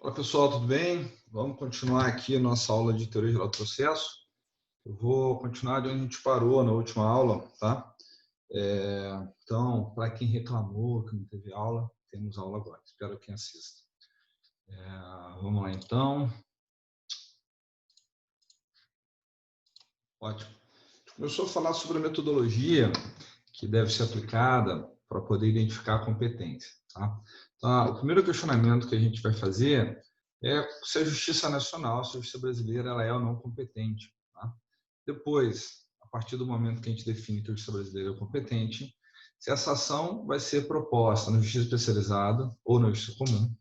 Olá pessoal, tudo bem? Vamos continuar aqui a nossa aula de teoria geral do processo. Eu vou continuar de onde a gente parou na última aula, tá? Então, para quem reclamou que não teve aula, temos aula agora. Espero quem assista. Vamos lá então. Ótimo. A gente começou a falar sobre a metodologia que deve ser aplicada para poder identificar a competência, tá? Então, o primeiro questionamento que a gente vai fazer é se a justiça nacional, se a justiça brasileira, ela é ou não competente. Tá? Depois, a partir do momento que a gente define que a justiça brasileira é competente, se essa ação vai ser proposta na justiça especializada ou na justiça comum.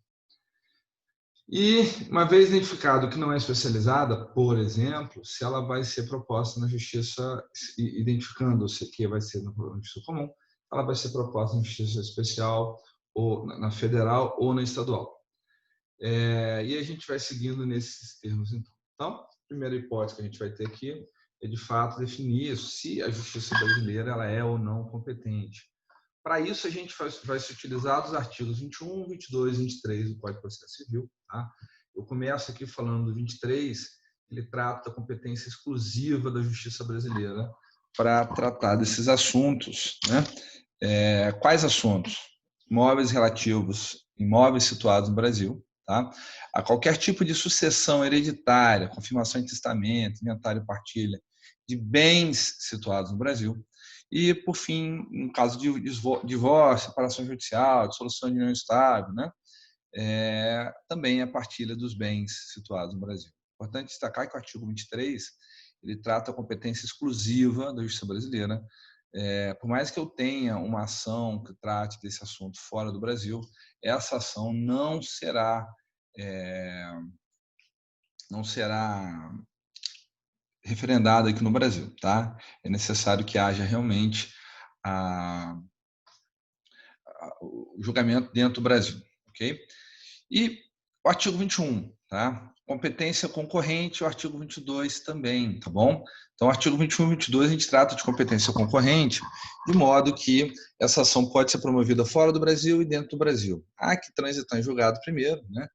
E, uma vez identificado que não é especializada, por exemplo, se ela vai ser proposta na justiça, identificando-se que vai ser na justiça comum, ela vai ser proposta na justiça especial, ou na federal ou na estadual. E a gente vai seguindo nesses termos, então. Então, a primeira hipótese que a gente vai ter aqui é, de fato, definir se a justiça brasileira ela é ou não competente. Para isso, a gente vai se utilizar dos artigos 21, 22 e 23 do Código de Processo Civil. Tá? Eu começo aqui falando do 23, ele trata da competência exclusiva da justiça brasileira para tratar desses assuntos. Né? Quais assuntos? Imóveis relativos, imóveis situados no Brasil, tá? A qualquer tipo de sucessão hereditária, confirmação em testamento, inventário e partilha de bens situados no Brasil. E, por fim, no caso de divórcio, separação judicial, dissolução de união estável, né? Também a partilha dos bens situados no Brasil. Importante destacar que o artigo 23 ele trata a competência exclusiva da justiça brasileira. Por mais que eu tenha uma ação que trate desse assunto fora do Brasil, essa ação não será referendada aqui no Brasil, tá? É necessário que haja realmente o julgamento dentro do Brasil, ok? E o artigo 21, tá? Competência concorrente, o artigo 22 também, tá bom? Então, o artigo 21 e 22 a gente trata de competência concorrente, de modo que essa ação pode ser promovida fora do Brasil e dentro do Brasil. Há que transitar em julgado primeiro, né?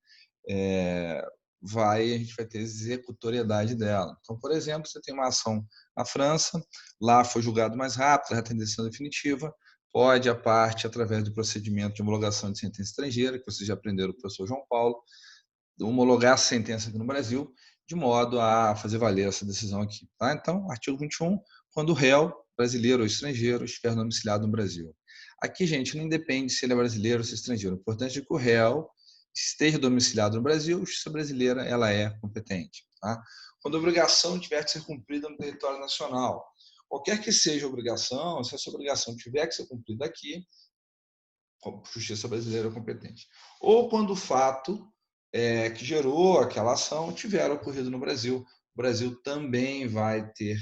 A gente vai ter executoriedade dela. Então, por exemplo, você tem uma ação na França, lá foi julgado mais rápido, a decisão definitiva, pode a parte, através do procedimento de homologação de sentença estrangeira, que vocês já aprenderam com o professor João Paulo, homologar a sentença aqui no Brasil, de modo a fazer valer essa decisão aqui. Tá? Então, artigo 21, quando o réu, brasileiro ou estrangeiro, estiver domiciliado no Brasil. Aqui, gente, não independe se ele é brasileiro ou se é estrangeiro. O importante é que o réu esteja domiciliado no Brasil, a justiça brasileira ela é competente. Tá? Quando a obrigação tiver que ser cumprida no território nacional, qualquer que seja a obrigação, se essa obrigação tiver que ser cumprida aqui, a justiça brasileira é competente. Ou quando o fato que gerou aquela ação tiver ocorrido no Brasil, o Brasil também vai ter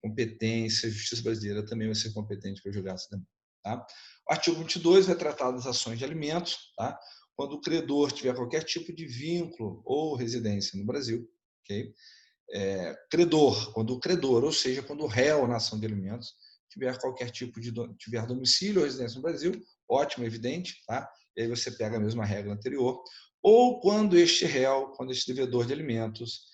competência, a justiça brasileira também vai ser competente para julgar essa demanda. Tá? O artigo 22 vai tratar das ações de alimentos, tá? Quando o credor tiver qualquer tipo de vínculo ou residência no Brasil, ok? Credor, quando o credor, ou seja, quando o réu na ação de alimentos tiver qualquer tipo de tiver domicílio ou residência no Brasil, ótimo, evidente, tá? E aí você pega a mesma regra anterior. Ou quando este réu, quando este devedor de alimentos,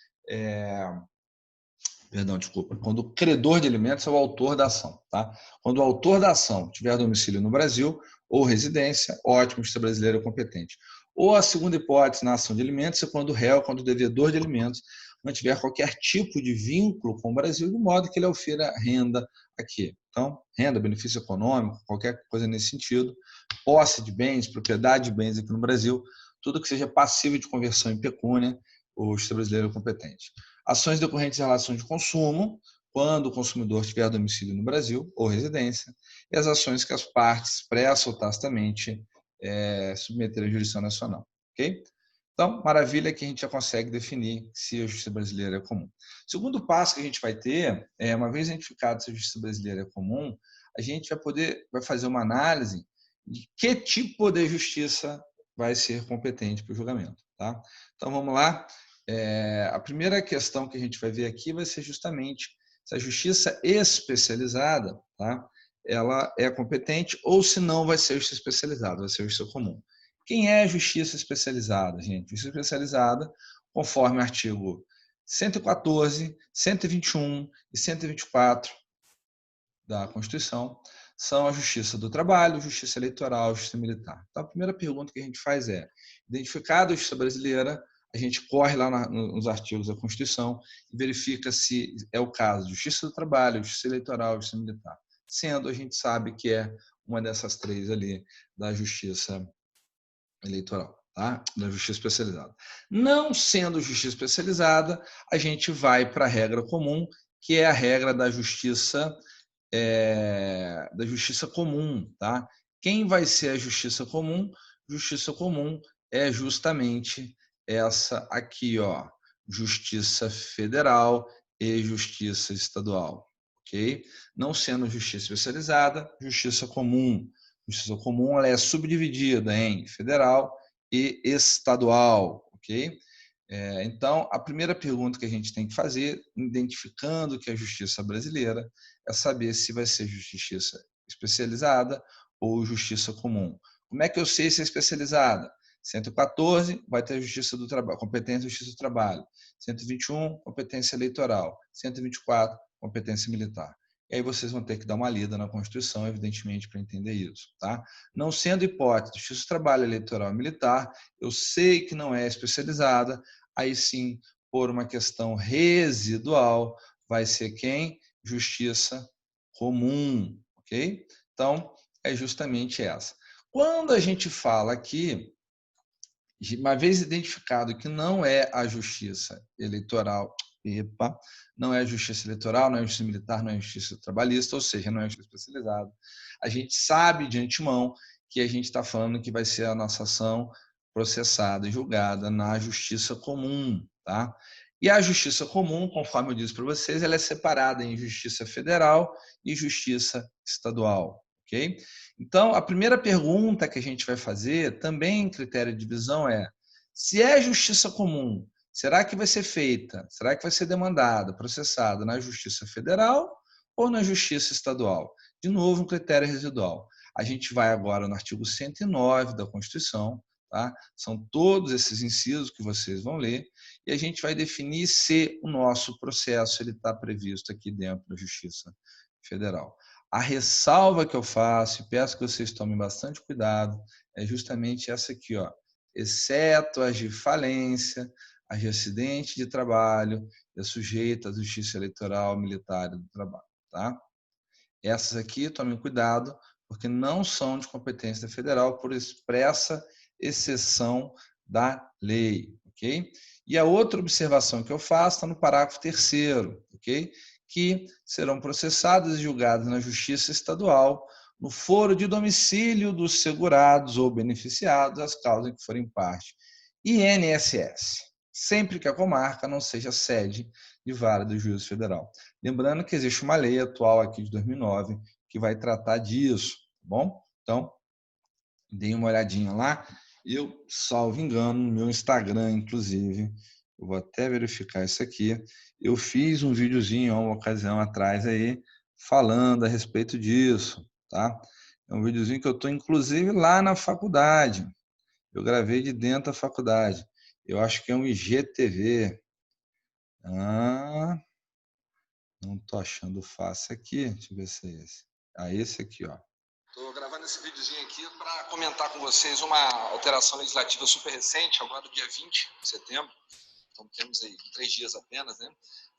quando o credor de alimentos é o autor da ação, tá? Quando o autor da ação tiver domicílio no Brasil ou residência, ótimo, justiça brasileira é competente. Ou a segunda hipótese na ação de alimentos é quando o réu, quando o devedor de alimentos mantiver qualquer tipo de vínculo com o Brasil, de modo que ele ofira renda aqui. Então, renda, benefício econômico, qualquer coisa nesse sentido, posse de bens, propriedade de bens aqui no Brasil, tudo que seja passível de conversão em pecúnia, o justiça brasileira é competente. Ações decorrentes em relação de consumo, quando o consumidor tiver domicílio no Brasil ou residência, e as ações que as partes expressa ou tacitamente submeterem à jurisdição nacional. Ok? Então, maravilha que a gente já consegue definir se a justiça brasileira é comum. O segundo passo que a gente vai ter, uma vez identificado se a justiça brasileira é comum, a gente vai fazer uma análise de que tipo de justiça vai ser competente para o julgamento. Tá? Então, vamos lá. A primeira questão que a gente vai ver aqui vai ser justamente se a justiça especializada, tá? Ela é competente ou se não vai ser justiça especializada, vai ser justiça comum. Quem é justiça especializada, gente? Justiça especializada, conforme o artigo 114, 121 e 124 da Constituição, são a justiça do trabalho, justiça eleitoral, justiça militar. Então, a primeira pergunta que a gente faz é, identificada a justiça brasileira, a gente corre lá nos artigos da Constituição e verifica se é o caso de justiça do trabalho, justiça eleitoral, justiça militar. Sendo, a gente sabe que é uma dessas três ali da justiça eleitoral, tá? Da justiça especializada. Não sendo justiça especializada, a gente vai para a regra comum, que é a regra da justiça comum, tá? Quem vai ser a justiça comum? Justiça comum é justamente essa aqui, ó, justiça federal e justiça estadual, ok? Não sendo justiça especializada, justiça comum. Justiça comum ela é subdividida em federal e estadual, ok? Então, a primeira pergunta que a gente tem que fazer, identificando que é a justiça brasileira, é saber se vai ser justiça especializada ou justiça comum. Como é que eu sei se é especializada? 114 vai ter a justiça do trabalho, competência da justiça do trabalho. 121, competência eleitoral. 124, competência militar. E aí vocês vão ter que dar uma lida na Constituição, evidentemente, para entender isso, tá? Não sendo hipótese de justiça do trabalho, eleitoral e militar, eu sei que não é especializada, aí sim, por uma questão residual, vai ser quem? Justiça comum, ok? Então, é justamente essa. Quando a gente fala aqui, uma vez identificado que não é a justiça eleitoral, não é a justiça eleitoral, não é a justiça militar, não é a justiça trabalhista, ou seja, não é a justiça especializada, a gente sabe de antemão que a gente está falando que vai ser a nossa ação processada e julgada na justiça comum, tá? E a justiça comum, conforme eu disse para vocês, ela é separada em justiça federal e justiça estadual, ok? Então, a primeira pergunta que a gente vai fazer, também em critério de divisão, é: se é justiça comum, será que vai ser feita, será que vai ser demandada, processada na justiça federal ou na justiça estadual? De novo, um critério residual. A gente vai agora no artigo 109 da Constituição, tá? São todos esses incisos que vocês vão ler, e a gente vai definir se o nosso processo está previsto aqui dentro da Justiça Federal. A ressalva que eu faço, e peço que vocês tomem bastante cuidado, é justamente essa aqui, ó. Exceto as de falência, as de acidente de trabalho, é sujeita à justiça eleitoral, militar e do trabalho, tá? Essas aqui, tomem cuidado, porque não são de competência federal por expressa exceção da lei, ok? E a outra observação que eu faço está no parágrafo 3º, ok? Que serão processadas e julgadas na Justiça Estadual, no foro de domicílio dos segurados ou beneficiados, as causas que forem parte. INSS, sempre que a comarca não seja sede de vara do juízo federal. Lembrando que existe uma lei atual aqui de 2009 que vai tratar disso, tá bom? Então, deem uma olhadinha lá. Eu, salvo engano, no meu Instagram, inclusive, eu vou até verificar isso aqui, eu fiz um videozinho, uma ocasião atrás aí, falando a respeito disso, tá? É um videozinho que eu estou, inclusive, lá na faculdade. Eu gravei de dentro da faculdade. Eu acho que é um IGTV. Não estou achando fácil aqui. Deixa eu ver se é esse. Esse aqui, ó. Estou gravando esse videozinho aqui para comentar com vocês uma alteração legislativa super recente, agora do dia 20 de setembro. Então temos aí 3 dias apenas, né?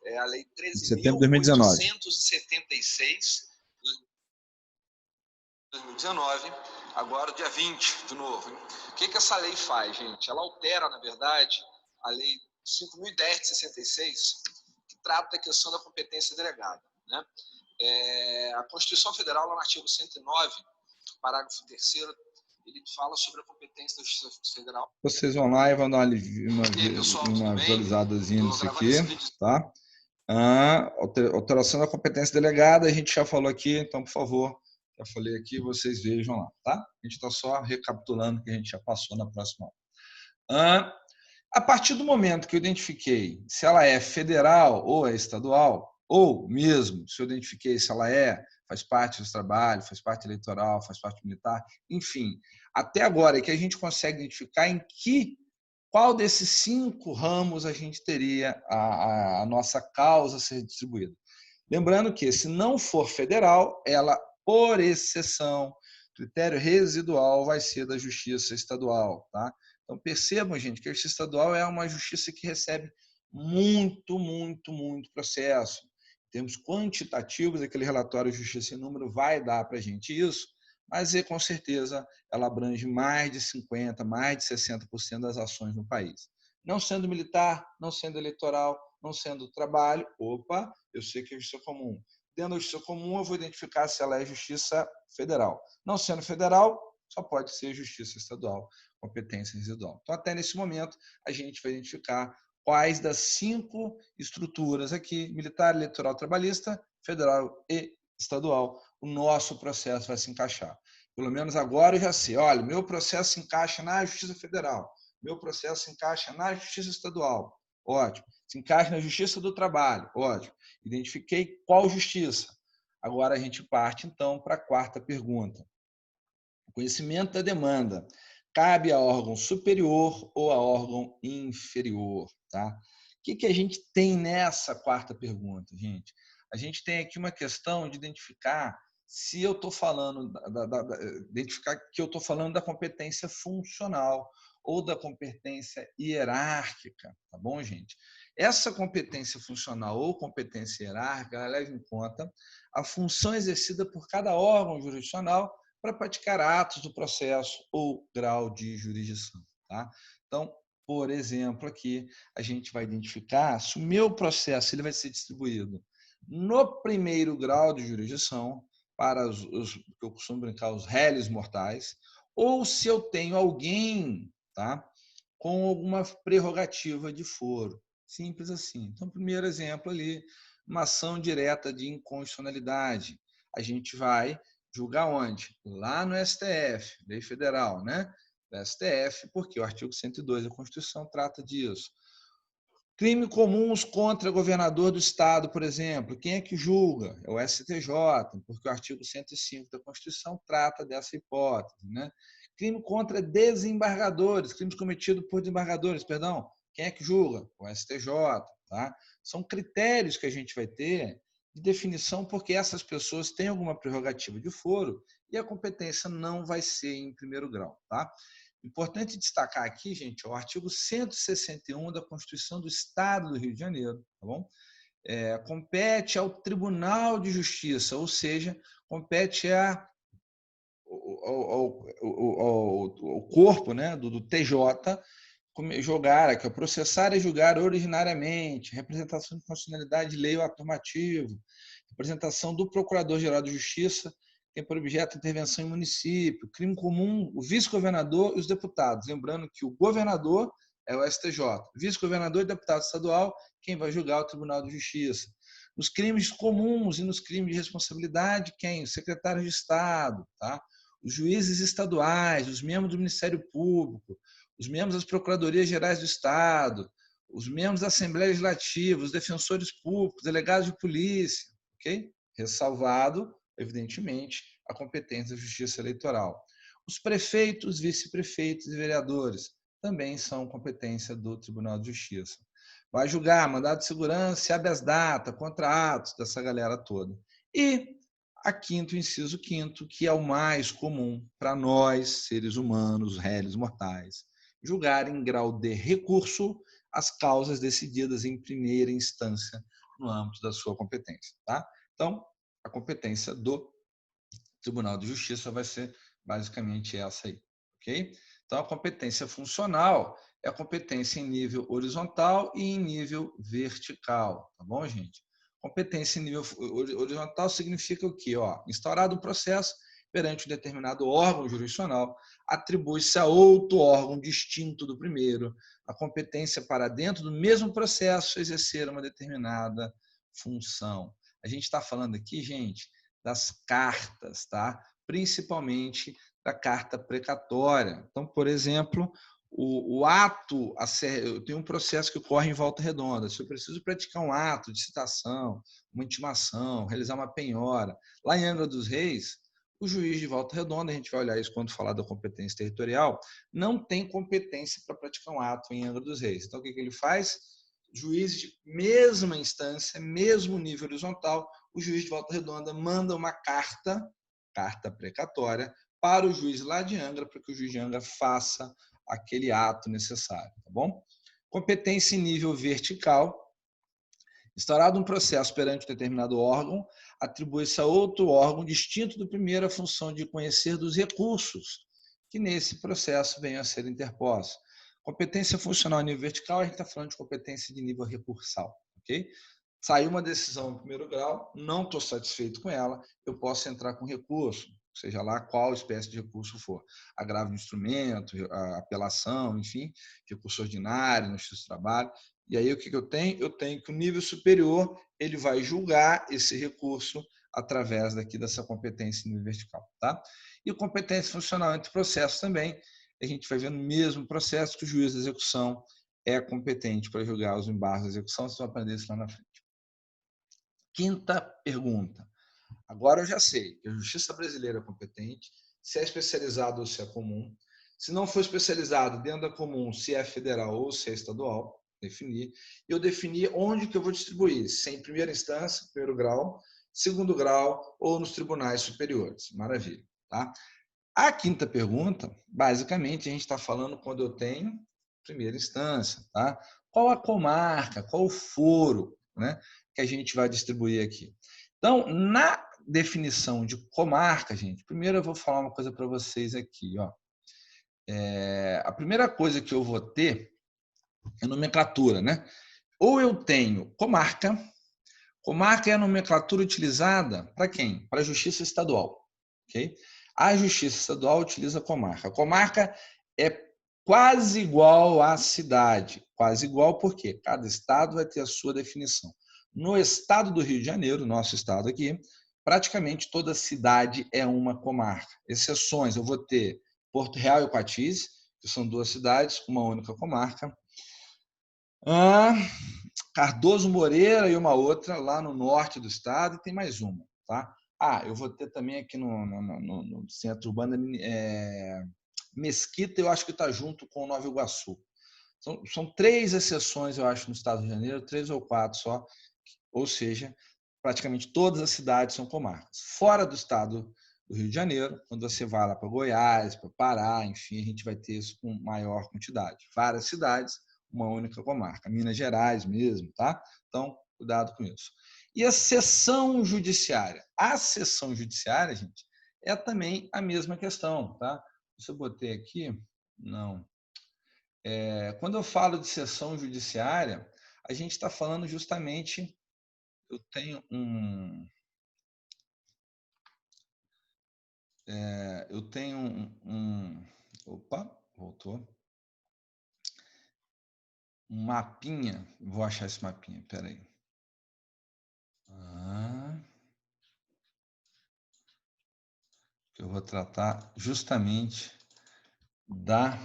É a Lei 13.876 de 2019, agora dia 20 de novo. Hein? O que essa lei faz, gente? Ela altera, na verdade, a Lei 5.010 de 66, que trata da questão da competência delegada, né? A Constituição Federal, lá no artigo 109, parágrafo 3º, ele fala sobre a competência da Justiça Federal. Vocês vão lá e vão dar uma visualizadazinha nisso aqui, tá? Alteração da competência delegada, a gente já falou aqui, então, por favor, já falei aqui, vocês vejam lá, tá? A gente está só recapitulando o que a gente já passou na próxima aula. A partir do momento que eu identifiquei se ela é federal ou é estadual, ou mesmo se eu identifiquei se ela faz parte do trabalho, faz parte eleitoral, faz parte militar, enfim. Até agora é que a gente consegue identificar qual desses 5 ramos a gente teria a nossa causa a ser distribuída. Lembrando que, se não for federal, ela, por exceção, critério residual vai ser da Justiça Estadual. Tá? Então, percebam, gente, que a Justiça Estadual é uma justiça que recebe muito processo. Em termos quantitativos, aquele relatório Justiça em Número vai dar para a gente isso, mas com certeza ela abrange mais de 50%, mais de 60% das ações no país. Não sendo militar, não sendo eleitoral, não sendo trabalho, opa, eu sei que é justiça comum. Dentro da justiça comum, eu vou identificar se ela é justiça federal. Não sendo federal, só pode ser justiça estadual, competência residual. Então, até nesse momento, a gente vai identificar quais das 5 estruturas aqui, militar, eleitoral, trabalhista, federal e estadual, o nosso processo vai se encaixar. Pelo menos agora eu já sei, olha, meu processo se encaixa na Justiça Federal, meu processo se encaixa na Justiça Estadual, ótimo. Se encaixa na Justiça do Trabalho, ótimo. Identifiquei qual justiça. Agora a gente parte, então, para a 4ª pergunta. O conhecimento da demanda cabe a órgão superior ou a órgão inferior? Tá? O que a gente tem nessa 4ª pergunta, gente? A gente tem aqui uma questão de identificar se eu estou falando identificar que eu estou falando da competência funcional ou da competência hierárquica, tá bom, gente? Essa competência funcional ou competência hierárquica, ela leva em conta a função exercida por cada órgão jurisdicional para praticar atos do processo ou grau de jurisdição. Tá? Então, por exemplo, aqui a gente vai identificar se o meu processo ele vai ser distribuído no 1º grau de jurisdição, para que eu costumo brincar, os réis mortais, ou se eu tenho alguém, tá, com alguma prerrogativa de foro. Simples assim. Então, primeiro exemplo ali, uma ação direta de inconstitucionalidade. A gente vai julgar onde? Lá no STF, Lei Federal, né? Do STF, porque o artigo 102 da Constituição trata disso. Crime comuns contra governador do estado, por exemplo, quem é que julga? É o STJ, porque o artigo 105 da Constituição trata dessa hipótese, né? Crime contra desembargadores, crimes cometidos por desembargadores, perdão, quem é que julga? O STJ, tá? São critérios que a gente vai ter de definição, porque essas pessoas têm alguma prerrogativa de foro e a competência não vai ser em 1º grau, tá? Importante destacar aqui, gente, o artigo 161 da Constituição do Estado do Rio de Janeiro, tá bom? Compete ao Tribunal de Justiça, ou seja, compete ao corpo, né, do TJ julgar, que é processar e julgar originariamente, representação de constitucionalidade de lei ou ato normativo, representação do Procurador-Geral de Justiça, tem por objeto a intervenção em município, crime comum, o vice-governador e os deputados. Lembrando que o governador é o STJ, vice-governador e deputado estadual, quem vai julgar é o Tribunal de Justiça. Nos crimes comuns e nos crimes de responsabilidade, quem? O secretário de Estado, tá? Os juízes estaduais, os membros do Ministério Público, os membros das Procuradorias Gerais do Estado, os membros da Assembleia Legislativa, os defensores públicos, delegados de polícia, ok? Ressalvado, evidentemente, a competência da Justiça Eleitoral. Os prefeitos, vice-prefeitos e vereadores também são competência do Tribunal de Justiça. Vai julgar mandado de segurança, habeas data, contra atos dessa galera toda. E o inciso 5º, que é o mais comum para nós, seres humanos, réis mortais, julgar em grau de recurso as causas decididas em primeira instância no âmbito da sua competência. Tá? Então, a competência do Tribunal de Justiça vai ser basicamente essa aí. Ok? Então, a competência funcional é a competência em nível horizontal e em nível vertical. Tá bom, gente? Competência em nível horizontal significa o quê? Instaurado um processo perante um determinado órgão jurisdicional, atribui-se a outro órgão distinto do primeiro a competência para, dentro do mesmo processo, exercer uma determinada função. A gente está falando aqui, gente, das cartas, tá? Principalmente da carta precatória. Então, por exemplo, o ato, eu tenho um processo que ocorre em Volta Redonda. Se eu preciso praticar um ato de citação, uma intimação, realizar uma penhora, lá em Angra dos Reis, o juiz de Volta Redonda, a gente vai olhar isso quando falar da competência territorial, não tem competência para praticar um ato em Angra dos Reis. Então, o que ele faz? Juiz de mesma instância, mesmo nível horizontal, o juiz de Volta Redonda manda uma carta precatória, para o juiz lá de Angra, para que o juiz de Angra faça aquele ato necessário, tá bom? Competência em nível vertical. Instaurado um processo perante um determinado órgão, atribui-se a outro órgão distinto do primeiro a função de conhecer dos recursos que nesse processo venham a ser interpostos. Competência funcional em nível vertical, a gente está falando de competência de nível recursal, ok? Saiu uma decisão em primeiro grau, não estou satisfeito com ela, eu posso entrar com recurso, seja lá qual espécie de recurso for. Agravo de instrumento, apelação, enfim, recurso ordinário, no Justiça do Trabalho. E aí o que eu tenho? Eu tenho que o nível superior ele vai julgar esse recurso através dessa competência em nível vertical. Tá? E competência funcional entre processos também, a gente vai ver no mesmo processo que o juiz da execução é competente para julgar os embargos da execução, vocês vão aprender isso lá na frente. Quinta pergunta. Agora eu já sei que a Justiça Brasileira é competente, se é especializado ou se é comum. Se não for especializado dentro da comum, se é federal ou se é estadual, definir. E eu definir onde que eu vou distribuir, se é em primeira instância, primeiro grau, segundo grau ou nos tribunais superiores. Maravilha. Tá? A quinta pergunta, basicamente, a gente está falando quando eu tenho primeira instância. Tá? Qual a comarca, qual o foro, né, que a gente vai distribuir aqui? Então, na definição de comarca, gente, primeiro eu vou falar uma coisa para vocês aqui. Ó. A primeira coisa que eu vou ter é nomenclatura. Né? Ou eu tenho comarca. Comarca é a nomenclatura utilizada para quem? Para a Justiça Estadual. Okay? A Justiça Estadual utiliza a comarca. A comarca é quase igual à cidade. Quase igual porque cada estado vai ter a sua definição. No estado do Rio de Janeiro, nosso estado aqui, praticamente toda cidade é uma comarca. Exceções, eu vou ter Porto Real e Coatis, que são duas cidades, uma única comarca. Cardoso Moreira e uma outra lá no norte do estado, e tem mais uma. Tá? Eu vou ter também aqui no centro urbano Mesquita, eu acho que está junto com Nova Iguaçu. São 3 exceções, eu acho, no estado do Rio de Janeiro, 3 ou 4 só, ou seja, praticamente todas as cidades são comarcas. Fora do estado do Rio de Janeiro, quando você vai lá para Goiás, para Pará, enfim, a gente vai ter isso com maior quantidade. Várias cidades, uma única comarca. Minas Gerais mesmo, tá? Então, cuidado com isso. E a seção judiciária? A seção judiciária, gente, é também a mesma questão, tá? Se eu botei aqui, não. Quando eu falo de seção judiciária, a gente está falando justamente, eu tenho opa, voltou. Um mapinha, vou achar esse mapinha, espera aí. Eu vou tratar justamente da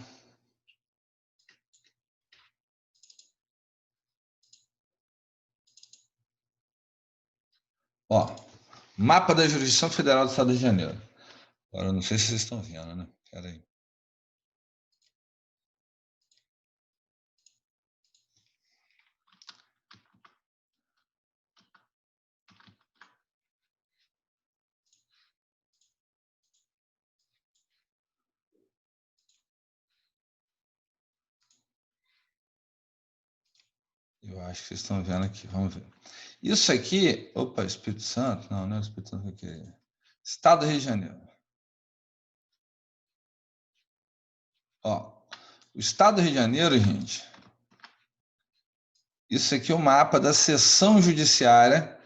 mapa da Jurisdição Federal do Estado do Rio de Janeiro. Agora, eu não sei se vocês estão vendo, né? Espera aí. Eu acho que vocês estão vendo aqui, vamos ver. Isso aqui, Espírito Santo? Não, não é Espírito Santo aqui. Estado do Rio de Janeiro. O Estado do Rio de Janeiro, gente, isso aqui é o mapa da seção judiciária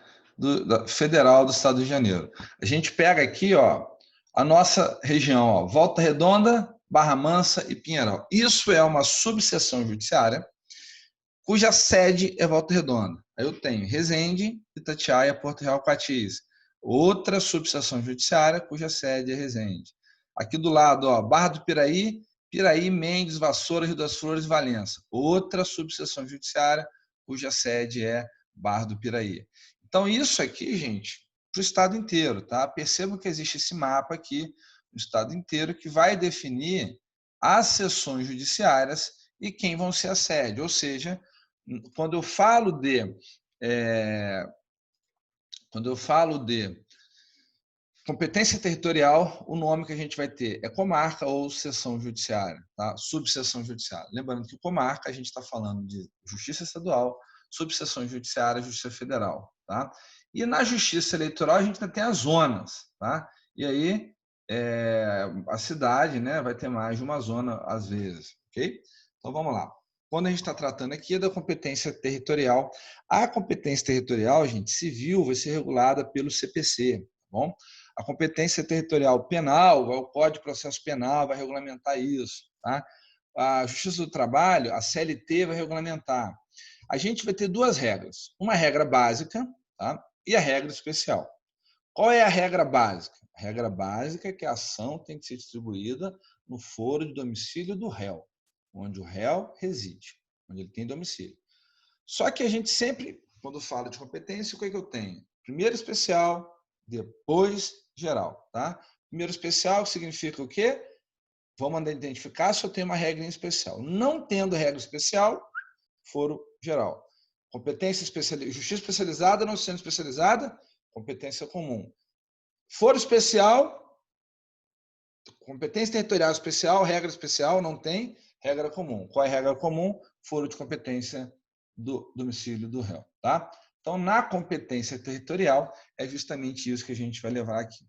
federal do Estado do Rio de Janeiro. A gente pega aqui, a nossa região, Volta Redonda, Barra Mansa e Pinheiral. Isso é uma subseção judiciária cuja sede é Volta Redonda. Aí eu tenho Resende, Itatiaia, Porto Real, Coatis. Outra subseção judiciária cuja sede é Resende. Aqui do lado, Barra do Piraí Piraí, Mendes, Vassoura, Rio das Flores e Valença. Outra subseção judiciária cuja sede é Barra do Piraí. Então, isso aqui, gente, para o estado inteiro, tá? Percebam que existe esse mapa aqui no estado inteiro que vai definir as seções judiciárias e quem vão ser a sede. Ou seja, quando eu falo de competência territorial, o nome que a gente vai ter é comarca ou seção judiciária, tá? Subseção judiciária. Lembrando que comarca a gente está falando de justiça estadual, subseção judiciária, justiça federal, tá? E na justiça eleitoral a gente ainda tem as zonas, tá? E aí a cidade, né, vai ter mais de uma zona às vezes, ok? Então vamos lá. Quando a gente está tratando aqui da competência territorial, a competência territorial, gente, civil vai ser regulada pelo CPC, tá bom? A competência territorial penal, o Código de Processo Penal vai regulamentar isso, tá? A Justiça do Trabalho, a CLT vai regulamentar. A gente vai ter duas regras, uma regra básica, tá? E a regra especial. Qual é a regra básica? A regra básica é que a ação tem que ser distribuída no foro de domicílio do réu, onde o réu reside, onde ele tem domicílio. Só que a gente sempre, quando fala de competência, o que é que eu tenho? Primeiro especial, depois geral, tá? Primeiro especial significa o quê? Vamos identificar se eu tenho uma regra especial. Não tendo regra especial, foro geral. Competência especializada, justiça especializada, não sendo especializada, competência comum. Foro especial, competência territorial especial, regra especial, não tem regra comum. Qual é a regra comum? Foro de competência do domicílio do réu, tá? Então, na competência territorial, é justamente isso que a gente vai levar aqui.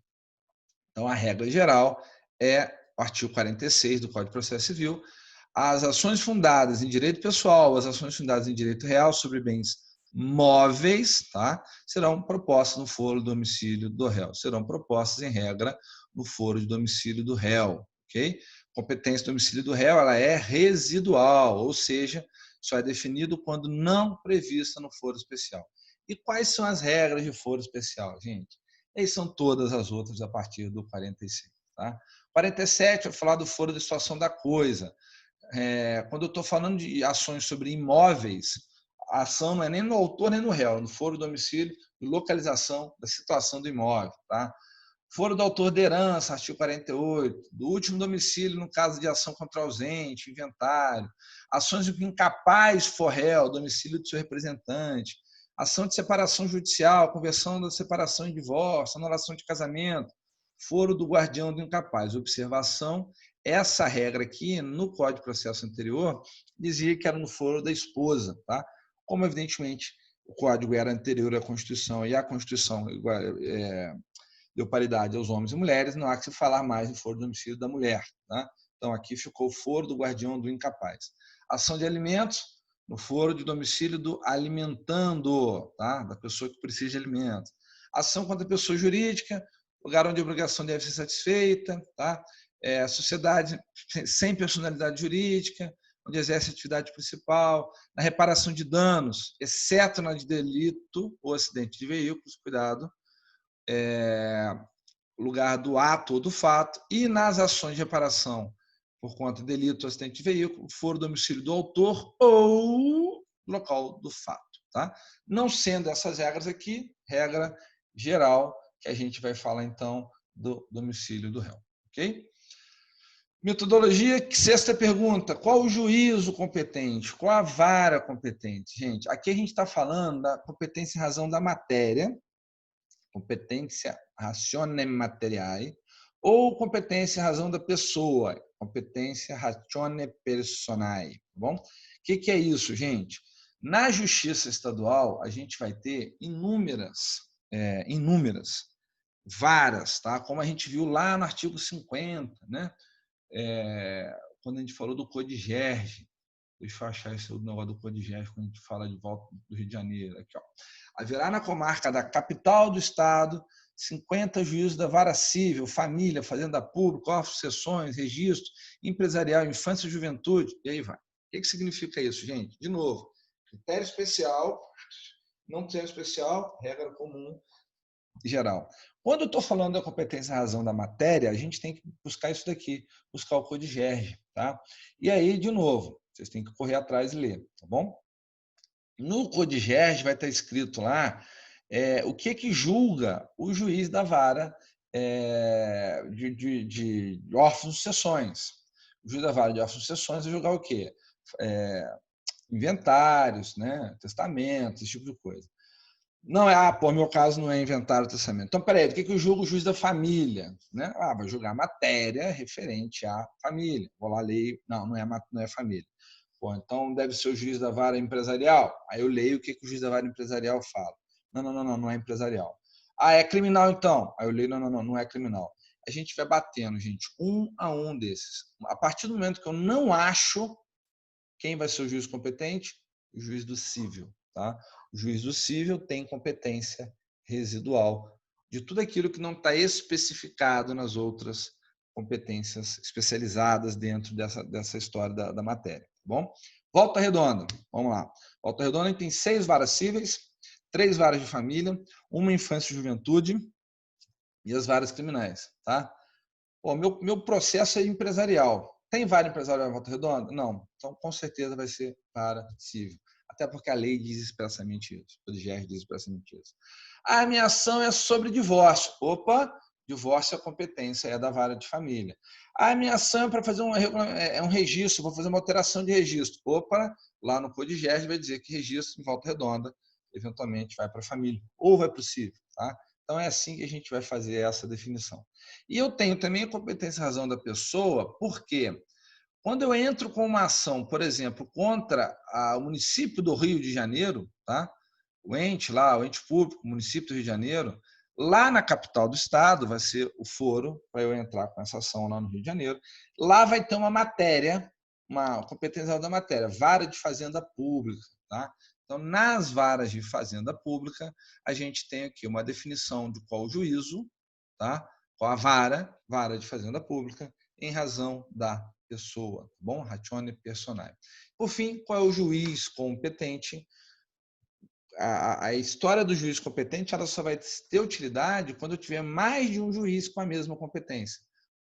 Então, a regra geral é o artigo 46 do Código de Processo Civil. As ações fundadas em direito pessoal, as ações fundadas em direito real sobre bens móveis, tá? Serão propostas no foro do domicílio do réu. Serão propostas, em regra, no foro de domicílio do réu, ok? Competência do domicílio do réu, ela é residual, ou seja, só é definido quando não prevista no foro especial. E quais são as regras de foro especial, gente? E são todas as outras a partir do 46. Tá? 47, eu vou falar do foro da situação da coisa. Quando eu estou falando de ações sobre imóveis, a ação não é nem no autor nem no réu, no foro do domicílio e localização da situação do imóvel. Tá? Foro do autor de herança, artigo 48, do último domicílio no caso de ação contra ausente, inventário, ações em que incapaz for réu, domicílio do seu representante, ação de separação judicial, conversão da separação em divórcio, anulação de casamento, foro do guardião do incapaz. Observação, essa regra aqui, no Código de Processo anterior, dizia que era no foro da esposa, tá? Como, evidentemente, o Código era anterior à Constituição e a Constituição deu paridade aos homens e mulheres, não há que se falar mais em foro do domicílio da mulher, tá? Então, aqui ficou o foro do guardião do incapaz. Ação de alimentos, no foro de domicílio do alimentando, tá? Da pessoa que precisa de alimentos. Ação contra a pessoa jurídica, lugar onde a obrigação deve ser satisfeita, tá? Sociedade sem personalidade jurídica, onde exerce a atividade principal, na reparação de danos, exceto na de delito ou acidente de veículos, cuidado, lugar do ato ou do fato, e nas ações de reparação por conta de delito ou acidente de veículo, for domicílio do autor ou local do fato. Tá? Não sendo essas regras aqui, regra geral, que a gente vai falar então do domicílio do réu. Ok? Metodologia, sexta pergunta, qual o juízo competente? Qual a vara competente? Gente, aqui a gente está falando da competência em razão da matéria, competência ratione materiae, ou competência em razão da pessoa, competência ratione personae. Tá bom? O que é isso, gente? Na justiça estadual, a gente vai ter inúmeras varas, tá? Como a gente viu lá no artigo 50, né? Quando a gente falou do Codigerge. Deixa eu achar esse negócio do Codigerge quando a gente fala de volta do Rio de Janeiro. Aqui, ó. Haverá na comarca da capital do estado 50 juízos da vara civil, família, fazenda pública, órfãos, sucessões, registro, empresarial, infância e juventude, e aí vai. O que significa isso, gente? De novo, critério especial, não critério especial, regra comum e geral. Quando eu estou falando da competência em razão da matéria, a gente tem que buscar isso daqui, buscar o Codigerge. tá? E aí, de novo, vocês têm que correr atrás e ler, tá bom? No CODIGERG vai estar escrito lá o que julga o juiz da vara de órfãos de sucessões. O juiz da vara de órfãos de sucessões vai julgar o quê? Inventários, né? Testamentos, esse tipo de coisa. Não é, meu caso não é inventário testamento. Então, peraí, o que eu julgo o juiz da família? Né? Vai julgar matéria referente à família. Vou lá ler, não é família. Pô, então deve ser o juiz da vara empresarial. Aí eu leio o que o juiz da vara empresarial fala. Não é empresarial. Ah, é criminal então? Aí eu leio, não é criminal. A gente vai batendo, gente, um a um desses. A partir do momento que eu não acho quem vai ser o juiz competente, o juiz do cível, tá? O juiz do cível tem competência residual de tudo aquilo que não está especificado nas outras competências especializadas dentro dessa história da matéria, tá bom? Volta Redonda, vamos lá. Volta Redonda tem 6 varas cíveis, 3 varas de família, uma infância e juventude e as varas criminais, tá? Pô, meu processo é empresarial. Tem vara empresarial em Volta Redonda? Não. Então, com certeza vai ser vara civil. Até porque a lei diz expressamente isso. O DGR diz expressamente isso. A minha ação é sobre divórcio. Opa, divórcio é competência, é da vara de família. A minha ação é para fazer um registro, vou fazer uma alteração de registro. Opa, lá no CODIGERG vai dizer que registro em Volta Redonda eventualmente vai para a família ou vai para o civil, tá? Então, é assim que a gente vai fazer essa definição. E eu tenho também a competência e razão da pessoa, porque quando eu entro com uma ação, por exemplo, contra o município do Rio de Janeiro, tá? O ente lá, o ente público, o município do Rio de Janeiro, lá na capital do estado, vai ser o foro para eu entrar com essa ação lá no Rio de Janeiro. Lá vai ter uma matéria, uma competência da matéria, vara de fazenda pública, tá? Então, nas varas de fazenda pública, a gente tem aqui uma definição de qual juízo, tá? Qual a vara de fazenda pública, em razão da pessoa, tá bom? Ratione personae. Por fim, qual é o juiz competente? A história do juiz competente ela só vai ter utilidade quando eu tiver mais de um juiz com a mesma competência.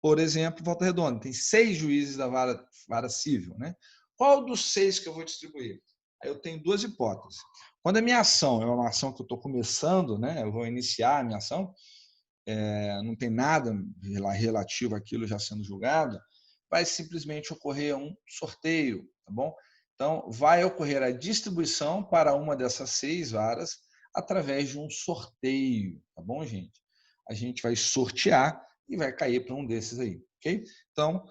Por exemplo, Volta Redonda, tem 6 juízes da vara civil, né? Qual dos 6 que eu vou distribuir? Aí eu tenho 2 hipóteses. Quando a minha ação é uma ação que eu estou começando, né? Eu vou iniciar a minha ação, não tem nada relativo àquilo já sendo julgado, vai simplesmente ocorrer um sorteio, tá bom? Então, vai ocorrer a distribuição para uma dessas 6 varas através de um sorteio, tá bom, gente? A gente vai sortear e vai cair para um desses aí, ok? Então,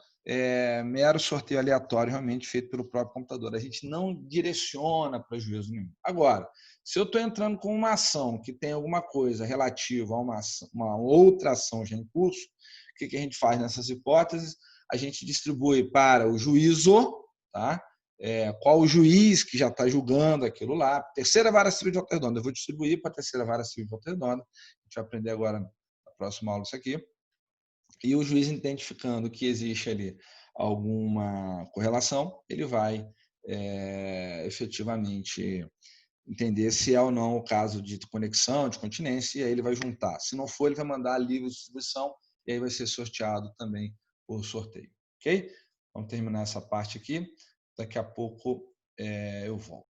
mero sorteio aleatório realmente feito pelo próprio computador. A gente não direciona para juízo nenhum. Agora, se eu estou entrando com uma ação que tem alguma coisa relativa a uma outra ação já em curso, o que a gente faz nessas hipóteses? A gente distribui para o juízo, tá? Qual o juiz que já está julgando aquilo lá. Terceira vara civil de Volta Redonda. Eu vou distribuir para a terceira vara civil de Volta Redonda. A gente vai aprender agora na próxima aula isso aqui. E o juiz identificando que existe ali alguma correlação, ele vai efetivamente entender se é ou não o caso de conexão, de continência, e aí ele vai juntar. Se não for, ele vai mandar livre de distribuição e aí vai ser sorteado também por sorteio. Ok? Vamos terminar essa parte aqui. Daqui a pouco eu volto.